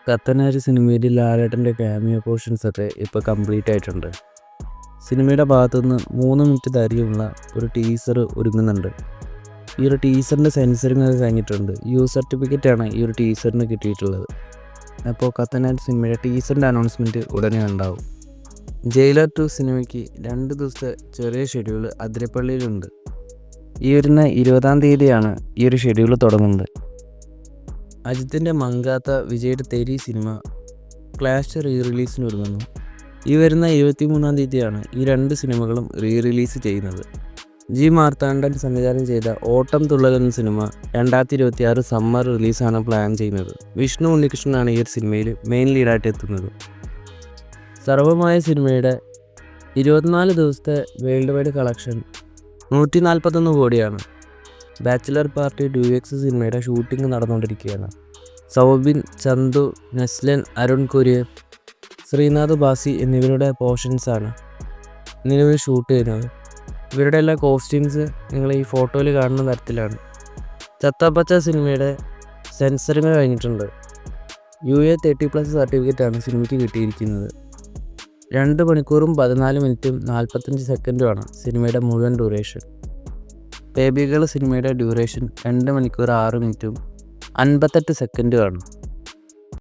കത്തനാർ സിനിമയിൽ ലാലേട്ടൻ്റെ ക്യാമിയോ പോർഷൻസൊക്കെ ഇപ്പോൾ കംപ്ലീറ്റ് ആയിട്ടുണ്ട്. സിനിമയുടെ ഭാഗത്തുനിന്ന് 3 മിനിറ്റ് ദൈർഘ്യമുള്ള ഒരു ടീസർ ഒരുങ്ങുന്നുണ്ട്. ഈ ഒരു ടീസറിൻ്റെ സെൻസറിങ് ഒക്കെ കഴിഞ്ഞിട്ടുണ്ട്. സർട്ടിഫിക്കറ്റാണ് ഈ ഒരു ടീസറിന് കിട്ടിയിട്ടുള്ളത്. അപ്പോൾ കത്തനാർ സിനിമയുടെ ടീസറിൻ്റെ അനൗൺസ്മെൻറ്റ് ഉടനെ ഉണ്ടാവും. ജയിലർ 2 സിനിമയ്ക്ക് 2 ദിവസത്തെ ചെറിയ ഷെഡ്യൂൾ അതിരപ്പള്ളിയിലുണ്ട്. ഈ വരുന്ന 20-ാം തീയതിയാണ് ഈ ഒരു ഷെഡ്യൂൾ തുടങ്ങുന്നത്. അജിത്തിൻ്റെ മങ്കാത്ത, വിജയുടെ തെരി സിനിമ ക്ലാഷ് റിലീസിന് ഒരുങ്ങുന്നു. ഈ വരുന്ന 23-ാം തീയതിയാണ് ഈ 2 സിനിമകളും റിലീസ് ചെയ്യുന്നത്. ജി മാർത്താണ്ഡൻ സംവിധാനം ചെയ്ത ഓട്ടം തുള്ളൽ എന്ന സിനിമ 2026 സമ്മർ റിലീസാണ് പ്ലാൻ ചെയ്യുന്നത്. വിഷ്ണു ഉണ്ണികൃഷ്ണനാണ് ഈ ഒരു സിനിമയിൽ മെയിൻ ലീഡായിട്ട് എത്തുന്നത്. സർവമായ സിനിമയുടെ 24 ദിവസത്തെ വേൾഡ് വൈഡ് കളക്ഷൻ 141 കോടിയാണ്. ബാച്ചിലർ പാർട്ടി 2X സിനിമയുടെ ഷൂട്ടിംഗ് നടന്നുകൊണ്ടിരിക്കുകയാണ്. സൗബിൻ, ചന്തു, നസ്ലൻ, അരുൺ കുര്യൻ, ശ്രീനാഥ് ബാസി എന്നിവരുടെ പോർഷൻസാണ് നിലവിൽ ഷൂട്ട് ചെയ്യുന്നത്. ഇവരുടെ എല്ലാ കോസ്റ്റ്യൂംസ് നിങ്ങൾ ഈ ഫോട്ടോയിൽ കാണുന്ന തരത്തിലാണ്. ചത്തപ്പച്ച സിനിമയുടെ സെൻസറിങ് കഴിഞ്ഞിട്ടുണ്ട്. UA 30+ സർട്ടിഫിക്കറ്റാണ് സിനിമയ്ക്ക് കിട്ടിയിരിക്കുന്നത്. 2 മണിക്കൂറും 14 മിനിറ്റും 45 സെക്കൻഡുമാണ് സിനിമയുടെ മുഴുവൻ ഡ്യൂറേഷൻ. ബേബി ഗേൾ സിനിമയുടെ ഡ്യൂറേഷൻ 2 മണിക്കൂർ 6 മിനിറ്റും 58 സെക്കൻഡുമാണ്.